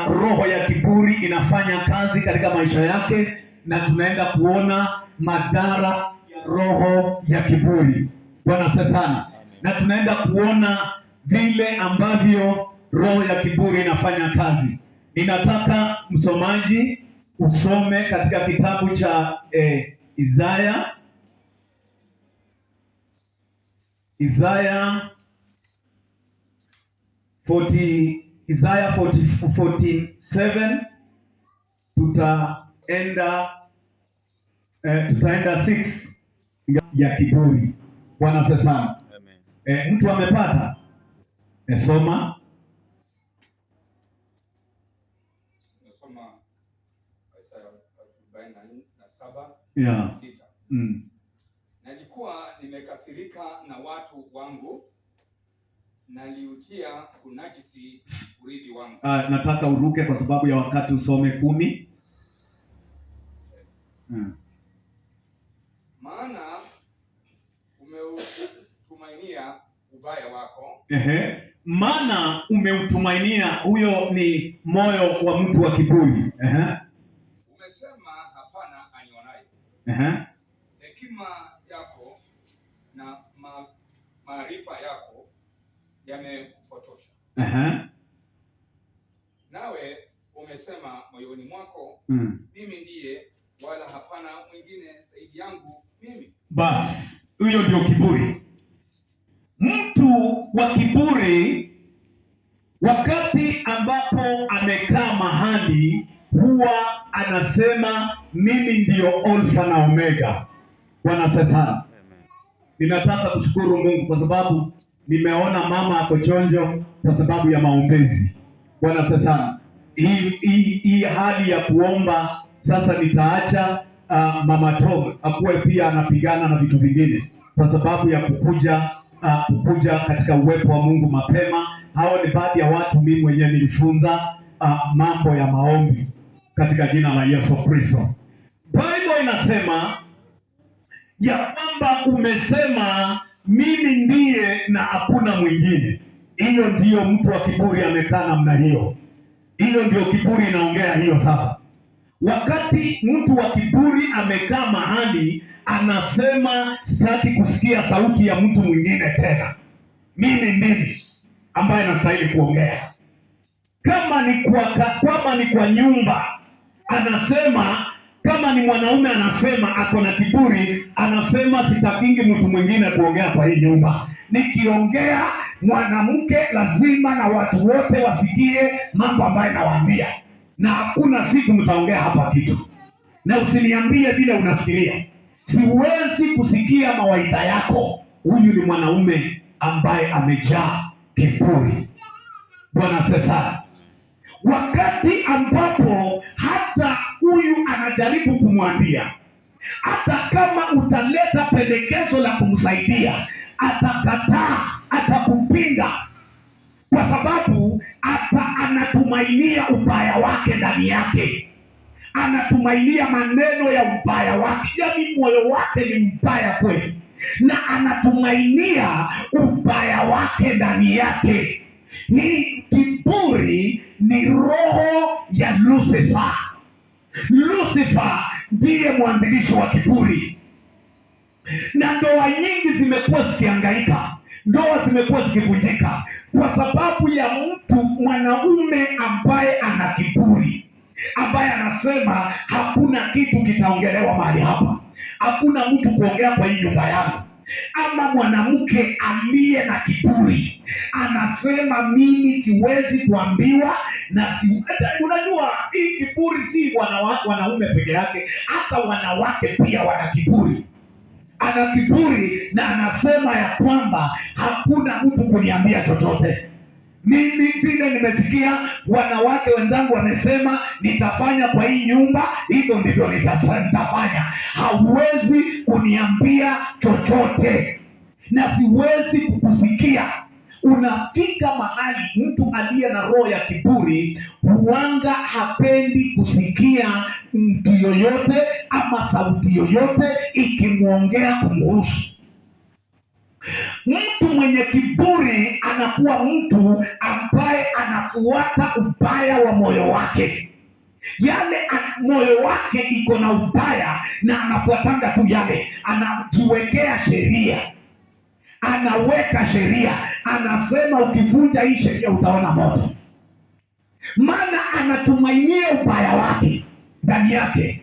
Roho ya kiburi inafanya kazi katika maisha yake, na tunaenda kuona madhara ya roho ya kiburi. Bwana asifiwe sana. Na tunaenda kuona vile ambavyo roho ya kiburi inafanya kazi. Ninataka msomaji usome katika kitabu cha Isaya 47 tutaenda 6 ya kiburi. Bwana asifiwe sana. Mtu amepata? Soma. Nasoma Isaya 47 Yeah. 6. Nalikuwa nimekasirika na watu wangu, naliutia kunajisi urithi wangu. Nataka uruke kwa sababu ya wakati, usome 10. Maana umeutumainia ubaya wako. Maana umeutumainia, huyo ni moyo wa mtu wa kiburi. Umesema hapana anionaye. Hekima yako na maarifa yako yamekupotosha. Nawe umesema moyoni mwako, mimi ndiye, wala hapana mwingine zaidi yangu mimi. Basi huyo ndio kiburi. Mtu wa kiburi wakati ambapo amekaa mahali huwa anasema mimi ndio Alfa na Omega. Bwana asifiwe sana. Ninataka kushukuru Mungu kwa sababu nimeona mama ako chonjo kwa sababu ya maombezi. Bwana asifiwe sana. Hii hali ya kuomba sasa nitaacha mama Tove akuwe pia anapigana na vitu vingine kwa sababu ya kukuja katika uwepo wa Mungu mapema. Hao ni baadhi ya watu mimi mwenyewe nilifunza mambo ya maombi katika jina la Yesu Kristo. Bible inasema ya kwamba umesema mimi ndiye na hakuna mwingine. Hiyo ndiyo mtu wa kiburi amekaa namna hiyo. Hiyo ndio kiburi inaongea hiyo sasa. Wakati mtu wa kiburi amekaa mahali anasema sitaki kusikia sauti ya mtu mwingine tena, mimi ndimi ambaye nastahili kuongea. Kama ni kwa nyumba anasema, kama ni mwanaume anasema ako na kiburi, anasema sitakingi mtu mwingine kuongea kwa hii nyumba. Nikiongea mwanamke lazima na watu wote wasikie mambo ambayo nawaambia, na hakuna siku mtaongea hapa kitu, na usiniambie vile unafikiria. Siwezi kusikia mawaidha yako. Huyu ni mwanaume ambaye amejaa kiburi. Bwana asifiwe sana. Wakati ambapo hata huyu anajaribu kumwambia, hata kama utaleta pendekezo la kumsaidia, atakataa, atakupinga, kwa sababu anatumainia ubaya wake ndani yake, anatumainia maneno ya ubaya wake. Yaani moyo wake ni mbaya kweli, na anatumainia ubaya wake ndani yake. Hii kiburi ni roho ya Lucifer. Lucifer ndiye mwanzilishi wa kiburi, na ndoa nyingi zimekuwa zikihangaika, ndoa zimekuwa zikivunjika kwa sababu ya mwanaume ambaye ana kiburi, ambaye anasema hakuna kitu kitaongelewa mahali hapa, hakuna mtu kuongea kwa hii nyumba yangu. Ama mwanamke aliye na kiburi anasema mimi siwezi kuambiwa na unajua hii kiburi si wanaume peke yake, hata wanawake pia wana kiburi. Ana kiburi na anasema ya kwamba hakuna mtu kuniambia chochote. Mimi vile nimesikia wanawake wenzangu wamesema nitafanya kwa hii nyumba, hivyo ndivyo nitafanya. Hauwezi kuniambia chochote na siwezi kukusikia. Unafika mahali mtu aliye na roho ya kiburi huanga hapendi kusikia mtu yoyote ama sauti yoyote ikimwongea kumhusu. Mtu mwenye kiburi anakuwa mtu ambaye anafuata ubaya wa moyo wake. Yale moyo wake iko na ubaya na anafuatanga tu yale, anajiwekea sheria, anaweka sheria, anasema ukivunja hii sheria utaona moto, maana anatumainia ubaya wake ndani yake.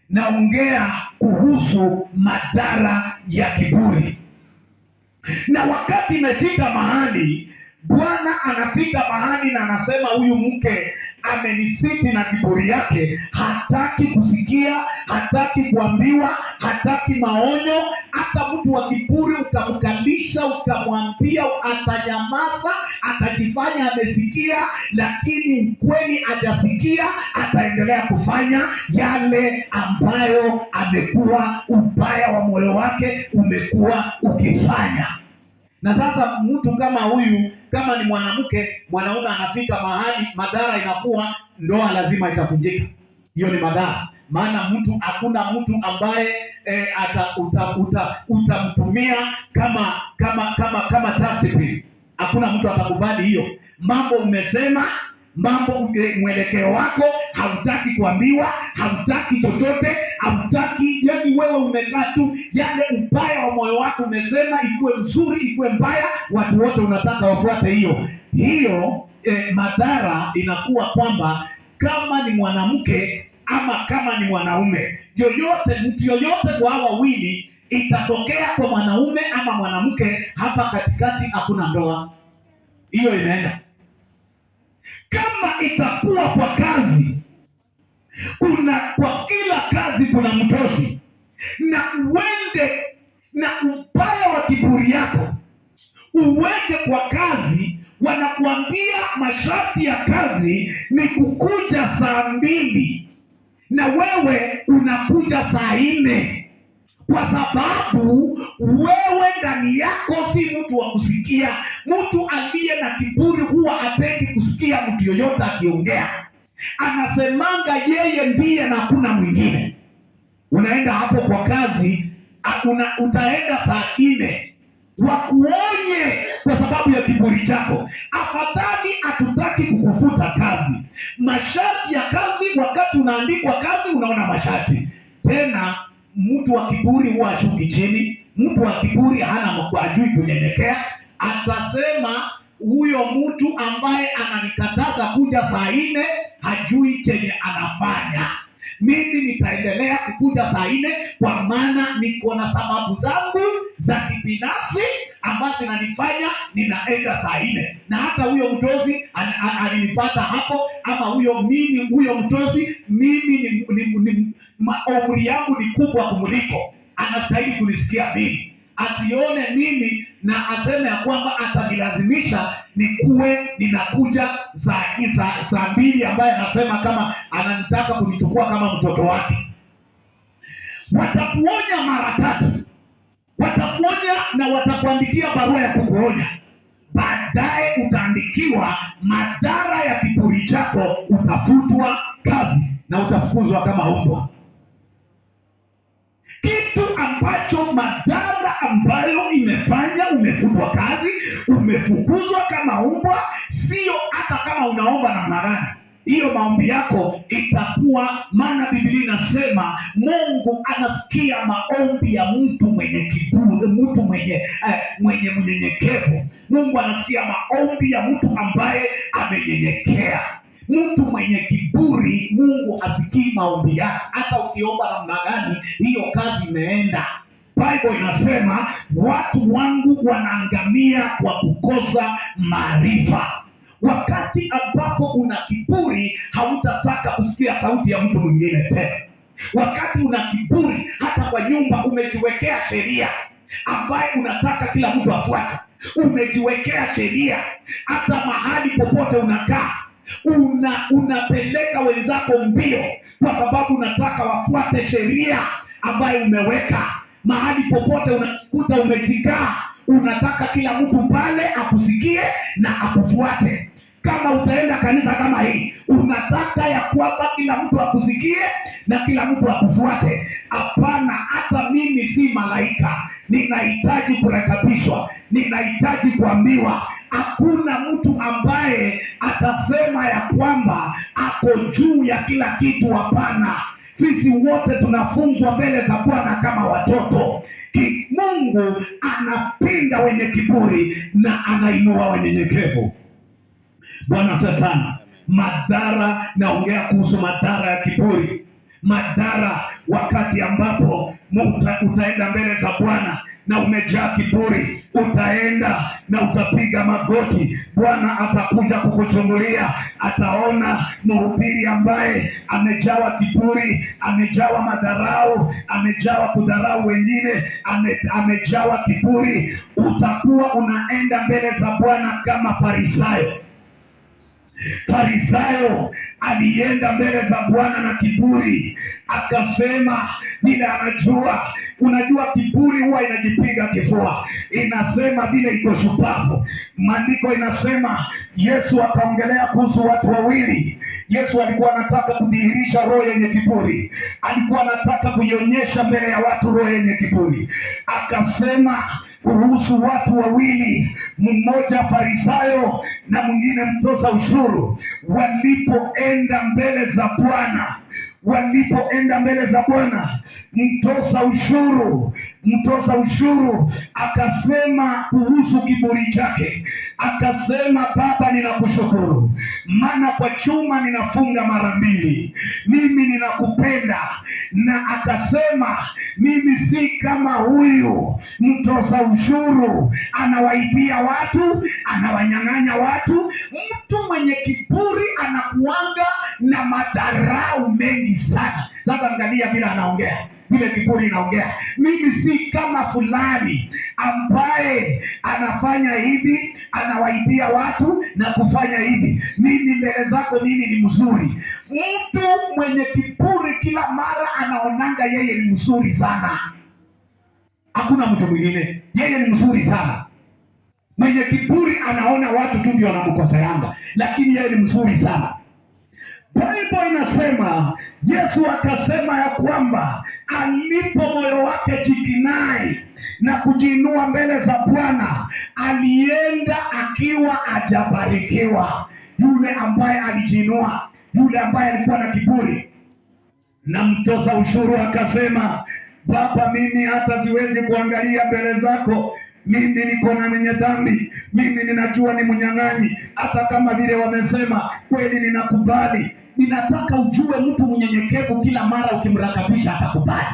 Naongea kuhusu madhara ya kiburi. Na wakati imefika mahali, Bwana anafika mahali na anasema huyu mke amenisiti na kiburi yake, hataki kusikia, hataki kuambiwa, hataki maonyo. Hata mtu wa kiburi ukamkalisha, ukamwambia, atanyamaza, atajifanya amesikia, lakini ukweli hajasikia, ataendelea kufanya yale ambayo amekuwa ubaya wa moyo wake umekuwa ukifanya. Na sasa mtu kama huyu, kama ni mwanaume anafika mahali madhara inakuwa ndoa lazima itavunjika. Hiyo ni madhara, maana hakuna mtu ambaye utamtumia kama tasipi. Hakuna mtu atakubali hiyo. Mambo umesema, mambo mwelekeo wako, hautaki kuambiwa, hautaki chochote, hautaki, yani wewe umekaa tu, yale ubaya wa moyo wako umesema, ikuwe nzuri ikuwe mbaya, watu wote unataka wafuate hiyo. Madhara inakuwa kwamba kama ni mwanamke ama kama ni mwanaume, mtu yoyote kwa hawa wawili, itatokea kwa mwanaume ama mwanamke, hapa katikati hakuna ndoa, hiyo inaenda. Kama itakuwa kwa kazi, kwa kila kazi kuna mtosi, na uende na ubaya wa kiburi yako uweke kwa kazi. Wanakuambia masharti ya kazi ni kukuja saa 2 na wewe unakuja saa 4, kwa sababu wewe ndani yako si mtu wa kusikia. Mtu aliye na kiburi huwa hapendi kusikia mtu yoyote akiongea, anasemanga yeye ndiye na hakuna mwingine. Unaenda hapo kwa kazi, utaenda saa 4, wakuonye kwa sababu ya kiburi chako. Afadhali hatutaki kukufuta kazi. Masharti ya kazi, wakati unaandikwa kazi unaona masharti. Tena mtu wa kiburi huwa ashuki chini. Mtu wa kiburi hajui kunyenyekea. Atasema huyo mtu ambaye ananikataza kuja saa 4 hajui chenye anafanya. Mimi nitaendelea kukuja saa 4 kwa maana niko na sababu zangu za kibinafsi ambazo zinanifanya ninaenda saa 4. Na hata huyo mtozi alinipata hapo, ama huyo mtozi, mimi umri yangu ni kubwa kumuliko, anastahili kunisikia mimi. Asione mimi na aseme ya kwamba atanilazimisha nikuwe ninakuja saa 2, ambaye anasema kama ananitaka kunichukua kama mtoto wake. Watakuonya mara 3, watakuonya na watakuandikia barua ya kukuonya. Baadaye utaandikiwa madhara ya kiburi chako, utafutwa kazi na utafukuzwa kama mbwa. Kitu ambacho madhara ambayo imefanya umefutwa kazi, umefukuzwa kama mbwa, sio hata kama unaomba namna gani. Hiyo maombi yako itakuwa, maana Biblia inasema Mungu anasikia maombi ya mtu mwenye kiburi, mtu mwenye mnyenyekevu. Mungu anasikia maombi ya mtu ambaye amenyenyekea. Mtu mwenye kiburi Mungu hasikii maombi yake, hata ukiomba namna gani, hiyo kazi imeenda. Bible inasema watu wangu wanaangamia kwa kukosa maarifa. Wakati ambapo una kiburi, hautataka kusikia sauti ya mtu mwingine tena. Wakati una kiburi, hata kwa nyumba umejiwekea sheria ambaye unataka kila mtu afuate. Umejiwekea sheria hata mahali popote unakaa, unapeleka wenzako mbio kwa sababu unataka wafuate sheria ambayo umeweka. Mahali popote unakuta umejikaa, unataka kila mtu pale akusikie na akufuate. Kama utaenda kanisa kama hii, unataka ya kwamba kila mtu akusikie na kila mtu akufuate. Hapana, hata mimi si malaika, ninahitaji kurekebishwa, ninahitaji kuambiwa. Hakuna mtu ambaye atasema ya kwamba ako juu ya kila kitu. Hapana, sisi wote tunafunzwa mbele za Bwana kama watoto. Mungu anapinga wenye kiburi na anainua wanyenyekevu. Bwana asifiwe sana. Madhara, naongea kuhusu madhara ya kiburi. Madhara wakati ambapo utaenda mbele za Bwana na umejaa kiburi, utaenda na utapiga magoti, Bwana atakuja kukuchungulia. Ataona mhubiri ambaye amejawa kiburi, amejawa madharau, amejawa kudharau wengine, amejawa kiburi. Utakuwa unaenda mbele za Bwana kama Farisayo. Farisayo alienda mbele za Bwana na kiburi, akasema vile anajua. Unajua kiburi huwa inajipiga kifua, inasema vile iko shupavu. Maandiko inasema, Yesu akaongelea kuhusu watu wawili. Yesu alikuwa anataka kudhihirisha roho yenye kiburi, alikuwa anataka kuionyesha mbele ya watu roho yenye kiburi. Akasema kuhusu watu wawili, mmoja Farisayo na mwingine mtoza ushuru. Walipoenda mbele za Bwana, mtoza ushuru akasema kuhusu kiburi chake, akasema, Baba, ninakushukuru maana kwa chuma ninafunga mara mbili, mimi ninakupenda. Na akasema, mimi si kama huyu mtoza ushuru, anawaibia watu, anawanyang'anya watu. Mtu mwenye kiburi anakuanga na madharau mengi sana. Sasa angalia vile anaongea, vile kiburi inaongea. Mimi si kama fulani ambaye anafanya hivi, anawaibia watu na kufanya hivi. Mimi mbele zako mimi ni mzuri. Mtu mwenye kiburi kila mara anaonanga yeye ni mzuri sana. Hakuna mtu mwingine, yeye ni mzuri sana. Mwenye kiburi anaona watu tu ndio wanamkoseanga, lakini yeye ni mzuri sana. Bible inasema, Yesu akasema ya kwamba alipo moyo wake jikinai na kujiinua mbele za Bwana, alienda akiwa ajabarikiwa. Yule ambaye alijiinua, yule ambaye alikuwa na kiburi. Na mtoza ushuru akasema, Baba, mimi hata siwezi kuangalia mbele zako, mimi niko na mwenye dhambi, mimi ninajua ni mnyang'anyi. Hata kama vile wamesema, kweli ninakubali. Ninataka ujue mtu mnyenyekevu kila mara ukimrakabisha atakubali.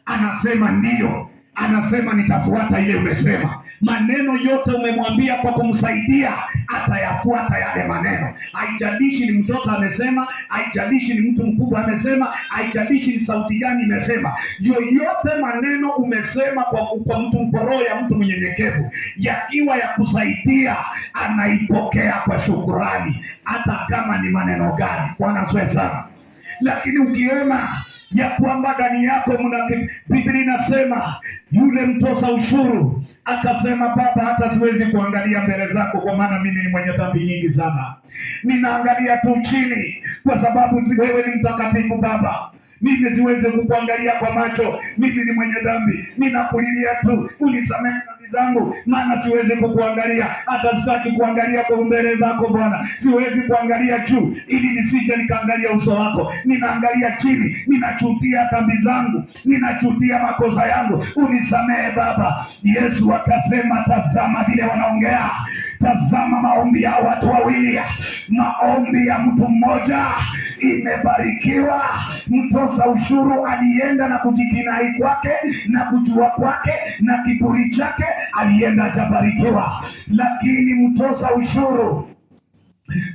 Anasema ndio, anasema nitafuata ile umesema. Maneno yote umemwambia kwa kumsaidia, atayafuata yale maneno. Haijalishi ni mtoto amesema, haijalishi ni mtu mkubwa amesema, haijalishi ni sauti gani imesema. Yoyote maneno umesema kwa mtu mporoho ya mtu mnyenyekevu, yakiwa ya kusaidia, anaipokea kwa shukrani, hata kama ni maneno gani. Bwana asifiwe sana. Lakini ukiona ya kwamba ndani yako Biblia inasema yule mtoza ushuru akasema, Baba, hata siwezi kuangalia mbele zako kwa maana mimi ni mwenye dhambi nyingi sana. Ninaangalia tu chini kwa sababu wewe ni mtakatifu Baba. Mimi siwezi kukuangalia kwa macho, mimi ni mwenye dhambi. Ninakulilia tu unisamehe dhambi zangu, maana siwezi kukuangalia. Hata sitaki kuangalia kwa mbele zako Bwana. Siwezi kuangalia juu ili nisije nikaangalia uso wako. Ninaangalia chini, ninachutia dhambi zangu, ninachutia makosa yangu. Unisamehe Baba. Yesu akasema, tazama vile wanaongea. Tazama maombi ya watu wawili, maombi ya mtu mmoja imebarikiwa. Mtoza ushuru alienda na kujikinai kwake na kujua kwake na kiburi chake, alienda hajabarikiwa. Lakini mtoza ushuru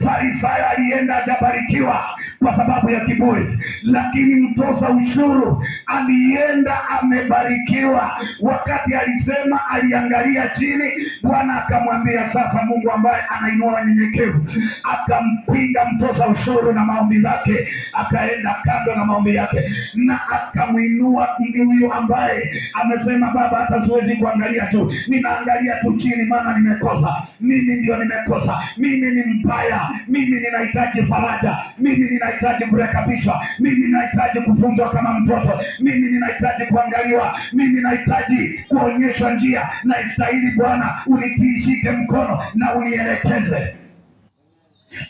Farisayo alienda hajabarikiwa kwa sababu ya kiburi, lakini mtoza ushuru alienda amebarikiwa. Wakati alisema, aliangalia chini, Bwana akamwambia, sasa Mungu ambaye anainua wanyenyekevu akampinga mtoza ushuru na maombi zake, akaenda kando na maombi yake na akamwinua mtu huyo ambaye amesema, Baba, hata siwezi kuangalia tu, ninaangalia tu chini, maana nimekosa. Mimi ndio nimekosa, mimi ni mbaya, haya, mimi ninahitaji faraja, mimi ninahitaji kurekebishwa, mimi ninahitaji kufunzwa kama mtoto, mimi ninahitaji kuangaliwa, mimi ninahitaji kuonyeshwa njia, na istahili Bwana unitishike mkono na unielekeze.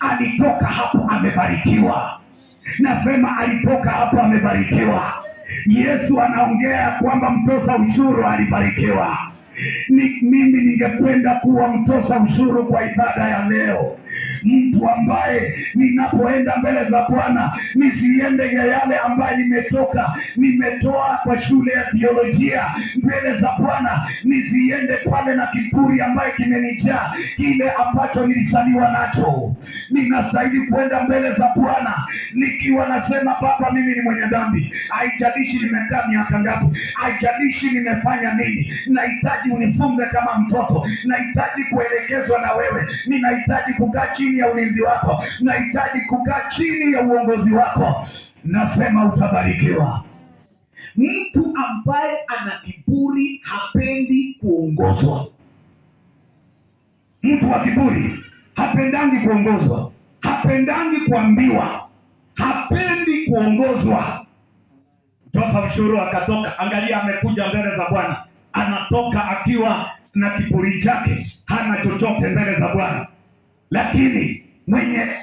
Alitoka hapo amebarikiwa. Nasema alitoka hapo amebarikiwa. Yesu anaongea kwamba mtoza ushuru alibarikiwa. Mimi ningependa kuwa mtoza ushuru kwa ibada ya leo, mtu ambaye ninapoenda mbele za Bwana nisiende ya yale ambaye nimetoa kwa shule ya biolojia mbele za Bwana, nisiende pale na kiburi ambaye kimenijaa, kile ambacho nilizaliwa nacho. Ninastahili kwenda mbele za Bwana nikiwa nasema, Baba, mimi ni mwenye dhambi, haijalishi nimekaa miaka ngapi, haijalishi nimefanya nini, nahitaji unifunze kama mtoto, nahitaji kuelekezwa na wewe, ninahitaji kukaa chini ya ulinzi wako, nahitaji kukaa chini ya uongozi wako. Nasema utabarikiwa. Mtu ambaye ana kiburi hapendi kuongozwa. Mtu wa kiburi hapendangi kuongozwa, hapendangi kuambiwa, hapendi kuongozwa. Mtoza ushuru akatoka, angalia, amekuja mbele za Bwana, anatoka akiwa na kiburi chake, hana chochote mbele za Bwana. Lakini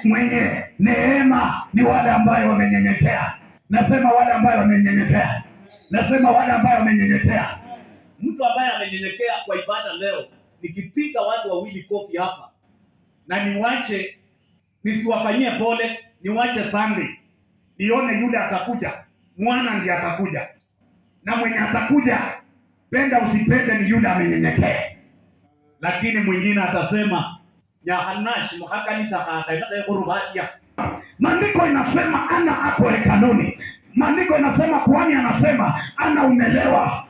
mwenye neema ni wale ambayo wamenyenyekea. Nasema wale ambayo wamenyenyekea. Nasema wale ambayo wamenyenyekea. Mtu ambaye amenyenyekea kwa ibada leo, nikipiga watu wawili kofi hapa na niwache, nisiwafanyie pole, niwache Sunday, nione yule atakuja, mwana ndiye atakuja. Na mwenye atakuja, penda usipende, ni yule amenyenyekea. Lakini mwingine atasema nyahanashi muhakanisa hakaenda kurubatia. Maandiko inasema ana ako hekaluni. Maandiko inasema kuhani anasema ana umelewa.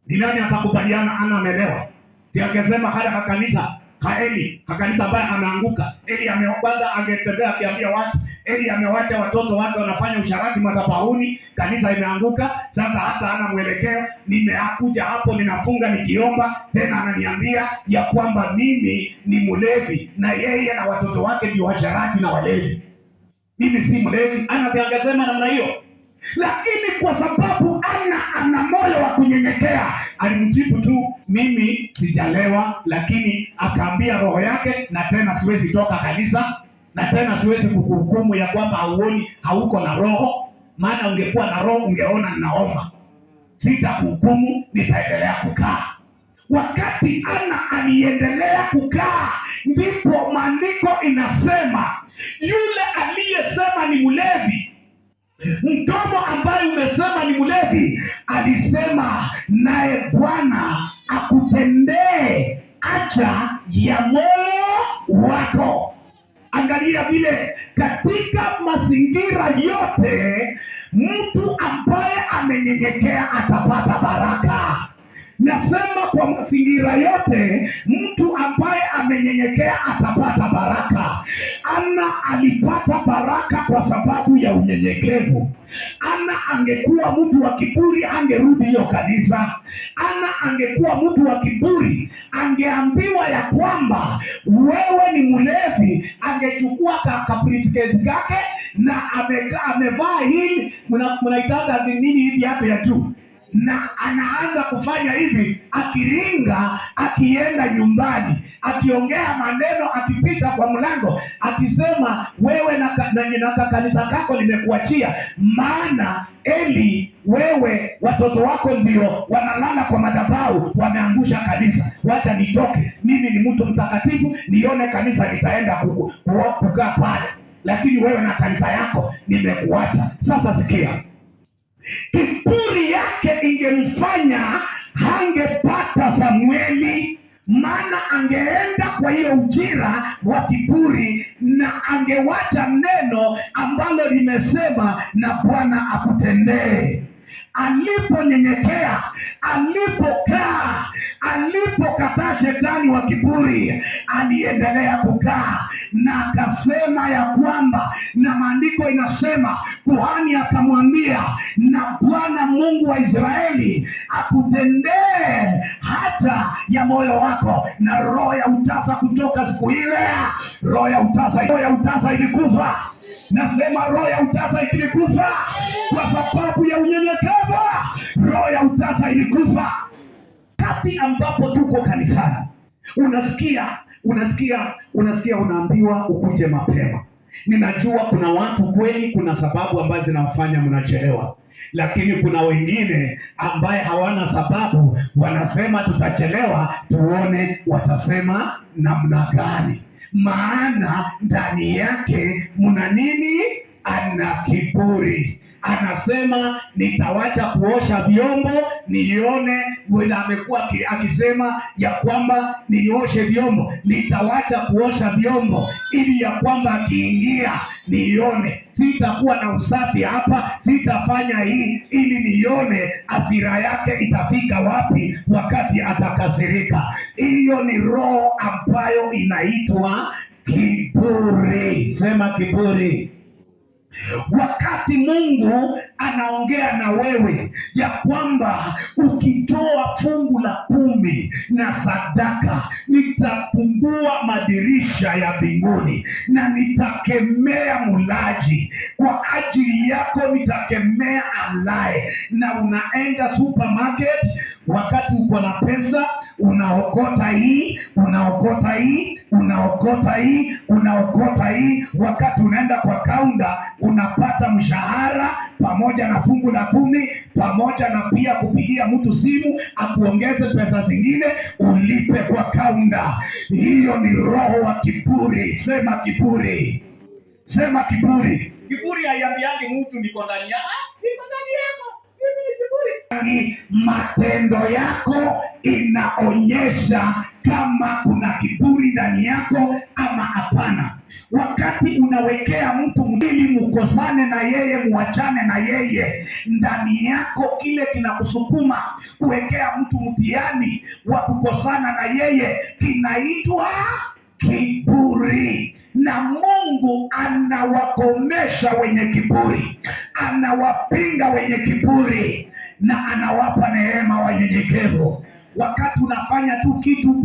Ni nani atakubaliana ana amelewa? Si angesema haya kanisa Eli, kanisa ambaye anaanguka. Eli kwanza angetembea akiambia watu, Eli amewacha watoto wake wanafanya usharati madhabahuni, kanisa imeanguka. Sasa hata ana mwelekeo. Nimekuja hapo ninafunga nikiomba, tena ananiambia ya kwamba mimi ni mlevi na yeye na watoto wake ndio washarati na walevi. Mimi si mlevi. Angesema namna hiyo. Lakini kwa sababu ana moyo wa kunyenyekea, alimjibu tu, mimi sijalewa, lakini akaambia roho yake, na tena siwezi toka kanisa, na tena siwezi kukuhukumu ya kwamba hauoni, hauko na roho, maana ungekuwa na roho ungeona ninaomba. Sitakuhukumu, nitaendelea kukaa. Wakati aliendelea kukaa, ndipo maandiko inasema yule aliyesema ni mlevi, mdomo ambaye umesema ni mlevi, alisema naye Bwana akutendee haja ya moyo wako. Angalia vile katika mazingira yote mtu ambaye amenyenyekea atapata baraka. Nasema kwa mazingira yote mtu ambaye amenyenyekea atapata baraka. Ana alipata baraka kwa sababu ya unyenyekevu. Ana angekuwa mtu wa kiburi angerudi hiyo kanisa. Ana angekuwa mtu wa kiburi angeambiwa ya kwamba wewe ni mlevi, angechukua briefcase yake na amevaa hili mnaitaka nini hivi hapo ya juu, na anaanza kufanya hivi, akiringa, akienda nyumbani, akiongea maneno, akipita kwa mlango, akisema wewe na kanisa kako nimekuachia, maana Eli, wewe watoto wako ndio wanalala kwa madhabahu, wameangusha kanisa, wacha nitoke, mimi ni mtu mtakatifu, nione kanisa, nitaenda kukaa pale, lakini wewe na kanisa yako nimekuacha. Sasa sikia, kiburi yake ingemfanya hangepata Samueli, maana angeenda kwa hiyo ujira wa kiburi na angewacha neno ambalo limesema na Bwana akutendee. aliponyenyekea, alipokaa, alipokataa shetani wa kiburi, aliendelea kukaa na akasema ya kwamba, na maandiko inasema kuhani akamwambia, na Bwana Mungu wa Israeli akutendee haja ya moyo wako. Na roho ya utasa kutoka siku ile, roho ya utasa ilikufa. Nasema roho ya utasa ilikufa kwa sababu ya unyenyekevu. Roho ya utasa ilikufa. Kati ambapo tuko kanisani, unasikia unaambiwa ukuje mapema. Ninajua kuna watu kweli, kuna sababu ambazo zinawafanya mnachelewa, lakini kuna wengine ambaye hawana sababu, wanasema tutachelewa, tuone watasema namna gani. Maana ndani yake mna nini? Ana kiburi. Anasema nitawacha kuosha vyombo nione. Wala amekuwa akisema ya kwamba nioshe vyombo, nitawacha kuosha vyombo ili ya kwamba akiingia nione. Sitakuwa na usafi hapa, sitafanya hii ili nione hasira yake itafika wapi wakati atakasirika. Hiyo ni roho ambayo inaitwa kiburi. Sema kiburi. Wakati Mungu anaongea na wewe ya kwamba ukitoa fungu la 10 na sadaka, nitafungua madirisha ya mbinguni na nitakemea mulaji kwa ajili yako, nitakemea alaye. Na unaenda supermarket, wakati uko na pesa, unaokota hii, unaokota hii, unaokota hii, unaokota hii. Wakati unaenda kwa kaunta, unapata mshahara pamoja na fungu la 10, pamoja na pia kupigia mtu simu akuongeze pesa zingine ulipe kwa kaunta. Hiyo ni roho wa kiburi. Sema kiburi. Sema kiburi. Kiburi haiambiangi mtu niko ndani yako. Niko ndani yako. Matendo yako inaonyesha kama kuna kiburi ndani yako ama hapana. Wakati unawekea mtu ili mukosane na yeye, muachane na yeye, ndani yako kile kinakusukuma kuwekea mtu mtihani wa kukosana na yeye kinaitwa kiburi. Na Mungu anawakomesha wenye kiburi, anawapinga wenye kiburi, na anawapa neema wanyenyekevu. Wakati unafanya tu kitu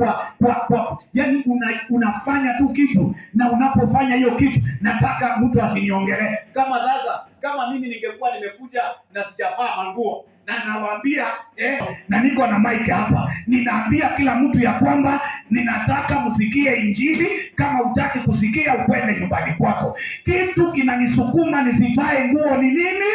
yani unafanya tu kitu, na unapofanya hiyo kitu, nataka mtu asiniongelee. Kama mimi ningekuwa nimekuja na sijafaa manguo, na nawaambia na niko na mic hapa, ninaambia kila mtu ya kwamba ninataka msikie Injili. Kama utaki kusikia, ukwende nyumbani kwako. Kitu kinanisukuma nisivae nguo ni nini?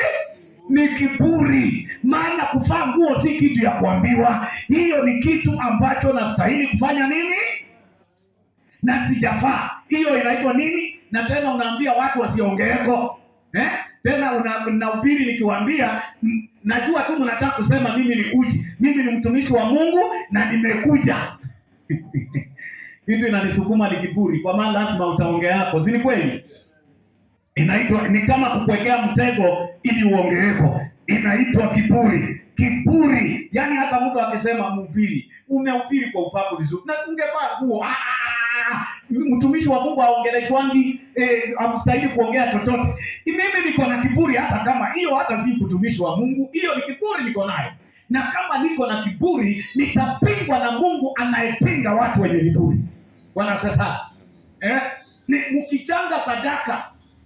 Ni kiburi. Maana kuvaa nguo si kitu ya kuambiwa, hiyo ni kitu ambacho nastahili kufanya nini, na sijafaa. Hiyo inaitwa nini? Na tena unaambia watu wasiongeeko. Tena unahubiri nikiwaambia, najua tu mnataka kusema mimi ni uji, mimi ni mtumishi wa Mungu na nimekuja. Kitu inanisukuma ni kiburi, kwa maana lazima utaongea hapo. Si ni kweli? Inaitwa ni kama kukuwekea mtego ili uongeeko. Inaitwa kiburi. Kiburi, yani hata mtu akisema mhubiri, umehubiri kwa upako vizuri, na singevaa nguo. Mtumishi wa Mungu aongeleshwangi, amstahili kuongea chochote. Mimi niko na kiburi, hata kama hiyo hata si mtumishi wa Mungu, hiyo ni kiburi niko nayo. Na kama niko na kiburi, nitapingwa na Mungu anayepinga watu wenye kiburi. Bwana sasa, mkichanga sadaka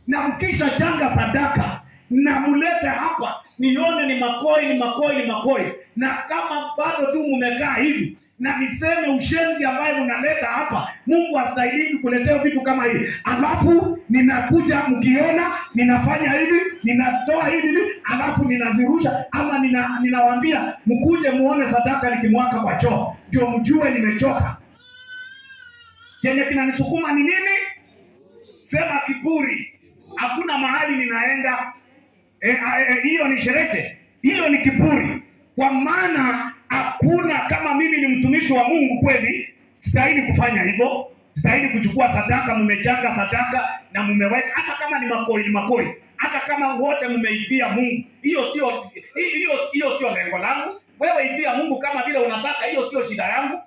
na mkisha changa sadaka na mulete hapa nione ni makoi, na kama bado tu mumekaa hivi na niseme ushenzi ambaye mnaleta hapa, Mungu astahili kuletea vitu kama hivi. Alafu ninakuja mkiona ninafanya hivi, ninatoa hivi, alafu ninazirusha, ama ninawaambia mkuje muone sadaka nikimwaka kwa choo, ndio mjue nimechoka. Chenye kinanisukuma ni nini? Sema kiburi. Hakuna mahali ninaenda, hiyo ni sherete, hiyo ni kiburi. Kwa maana hakuna, kama mimi ni mtumishi wa Mungu kweli, stahili kufanya hivyo. Stahili kuchukua sadaka, mmechanga sadaka na mmeweka, hata kama ni makori, hata kama wote mmeibia Mungu. Hiyo sio lengo langu. Wewe ibia Mungu kama vile unataka, hiyo sio shida yangu.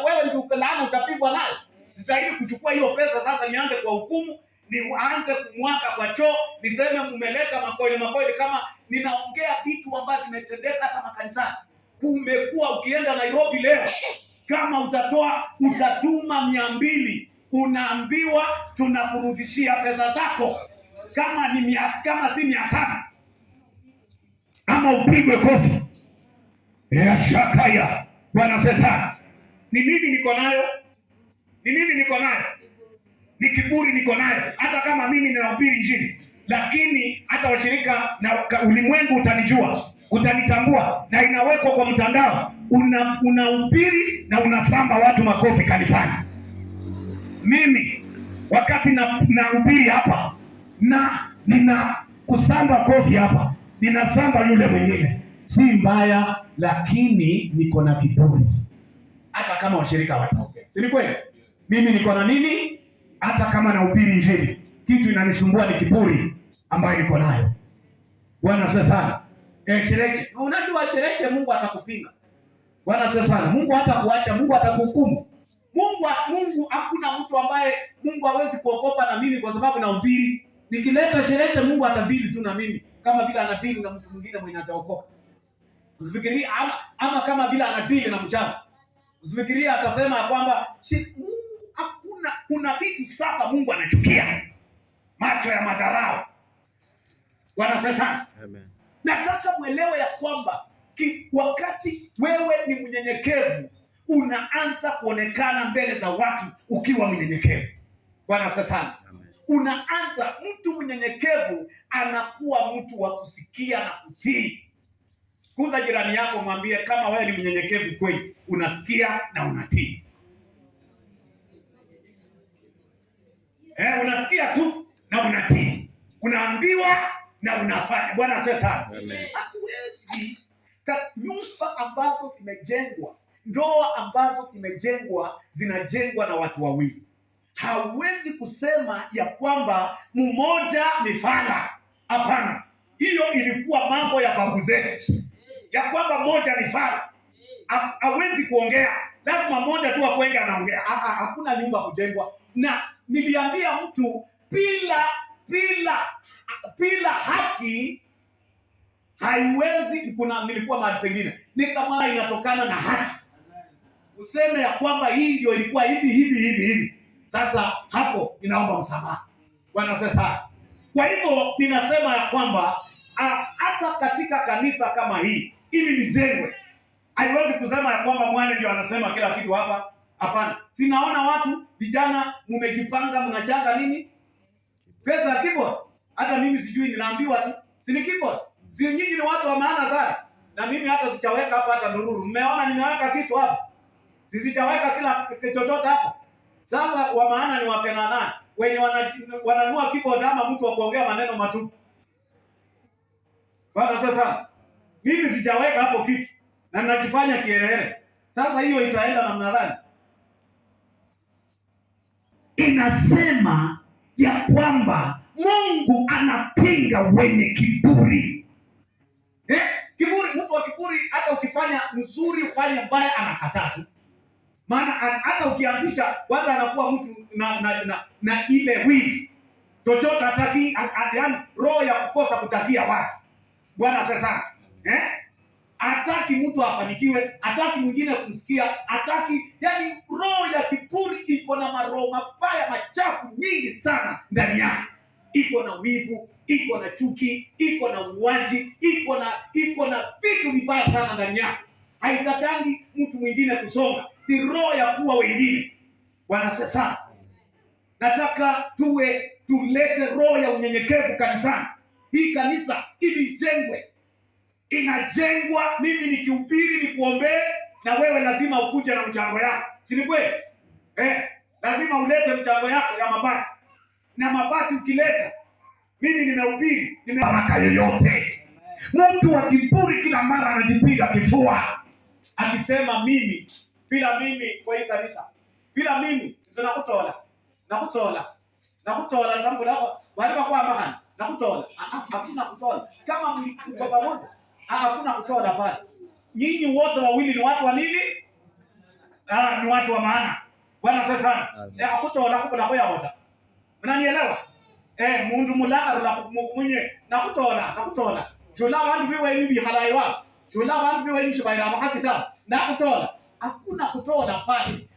Wewe ndio laana utapigwa nayo. Stahili kuchukua hiyo pesa sasa nianze kwa hukumu, nianze kumwaka kwa choo, niseme mmeleta makori kama ninaongea vitu ambavyo vimetendeka hata makanisani. Kumekuwa ukienda Nairobi leo, kama utatuma 200, unaambiwa tunakurudishia pesa zako kama si 500, ama upigwe kofi. Shakaya. Bwana sasa, ni nini niko nayo? Ni kiburi niko nayo. Hata kama mimi ninahubiri Injili, lakini hata washirika na ulimwengu utanijua, utanitambua, na inawekwa kwa mtandao. Unahubiri na unasamba watu makofi kanisani. Mimi wakati nahubiri hapa na ninakusamba kofi hapa, ninasamba yule mwingine, si mbaya, lakini niko na kiburi. Hata kama washirika wataongea, si ni kweli? Mimi niko na nini? Hata kama nahubiri Injili, kitu inanisumbua ni kiburi ambayo niko nayo. Bwana asifiwe sana. Sherehe, unajua sherehe Mungu atakupinga. Bwana asifiwe sana. Mungu hatakuacha, Mungu atakuhukumu. Mungu hakuna mtu ambaye Mungu hawezi kuokopa na mimi kwa sababu nahubiri. Nikileta sherehe Mungu atadili tu na mimi kama vile anadili na mtu mwingine mwenye ataokoka. Usifikirie ama kama vile anadili na mchana. Usifikirie atasema kwamba Mungu kuna vitu 7 Mungu anachukia. Macho ya madharau. Bwana asifiwe sana. Amen. Nataka muelewe ya kwamba wakati wewe ni mnyenyekevu, unaanza kuonekana mbele za watu ukiwa mnyenyekevu. Bwana asifiwe sana. Unaanza, mtu mnyenyekevu anakuwa mtu wa kusikia na kutii. Kuza jirani yako, mwambie kama wewe ni mnyenyekevu kweli, unasikia na unatii. Unasikia tu na unatii. Unaambiwa na unafanya. Bwana asifiwe sana. Hauwezi nyumba ambazo zimejengwa, ndoa ambazo zimejengwa, zinajengwa na watu wawili. Hauwezi kusema ya kwamba mmoja ni fala. Hapana. Hiyo ilikuwa mambo ya babu zetu, ya kwamba mmoja ni fala. Hawezi kuongea. Lazima mmoja tu akwenge anaongea. Hakuna nyumba kujengwa. Na niliambia mtu bila haki haiwezi. Nilikuwa mahali pengine nikamwambia inatokana na haki. Useme ya kwamba hii ndio ilikuwa hivi. Sasa hapo ninaomba msamaha. Bwana asifiwe sana. Kwa hivyo ninasema ya kwamba hata katika kanisa kama hii ili lijengwe, haiwezi kusema ya kwamba mwana ndio anasema kila kitu hapa. Hapana. Sinaona watu vijana mmejipanga, mnachanga nini? Pesa ya keyboard. Hata mimi sijui, ninaambiwa tu. Si ni keyboard. Si nyinyi ni watu wa maana sana. Na mimi hata sichaweka hapa hata ndururu. Mmeona nimeweka kitu hapa? Sisichaweka kila chochote hapa. Sasa wa maana ni wapena nani? Wenye wananua keyboard ama mtu wa kuongea maneno matupu. Bwana sasa, mimi sijaweka hapo kitu na ninakifanya kielele. Sasa hiyo itaenda namna gani? Inasema ya kwamba Mungu anapinga wenye kiburi. Kiburi, mtu wa kiburi hata ukifanya nzuri ufanye mbaya anakataa tu. Maana hata ukianzisha kwanza anakuwa mtu na ile wivu. Chochote hataki, yaani roho ya kukosa kutakia watu. Bwana asifiwe sana. Hataki mtu afanikiwe, hataki mwingine kumsikia, hataki, yani roho ya kiburi iko na maroho mabaya machafu nyingi sana ndani yake. Iko na wivu, iko na chuki, iko na uwaji, iko na vitu vibaya sana ndani yake. Haitakangi mtu mwingine kusonga. Ni roho ya kuwa wengine. Bwana asifiwe sana. Nataka tulete roho ya unyenyekevu kanisani. Hii kanisa ili jengwe. Inajengwa, mimi nikihubiri nikuombee na wewe lazima ukuje na mchango yako. Si ni kweli? Lazima ulete mchango yako ya mabati. Na mabati ukileta, mimi nimehubiri, baraka yoyote. Mtu wa kiburi kila mara anajipiga kifua akisema mimi bila mimi kwa hii kanisa bila mimi zinakutola nakutola zangu lako wale kwa mahana nakutola. Hakuna kutola kama mlikuwa pamoja, hakuna kutola pale. Nyinyi wote wawili ni watu wa nini? Ni watu wa maana. Bwana sasa akutola kukula kwa wote. Mnanielewa? Mundu mulaka la mwenye nakutola jula wantu biwe ni bihalaiwa jula wantu biwe ni shibaira makasita nakutola. Hakuna kutola pale.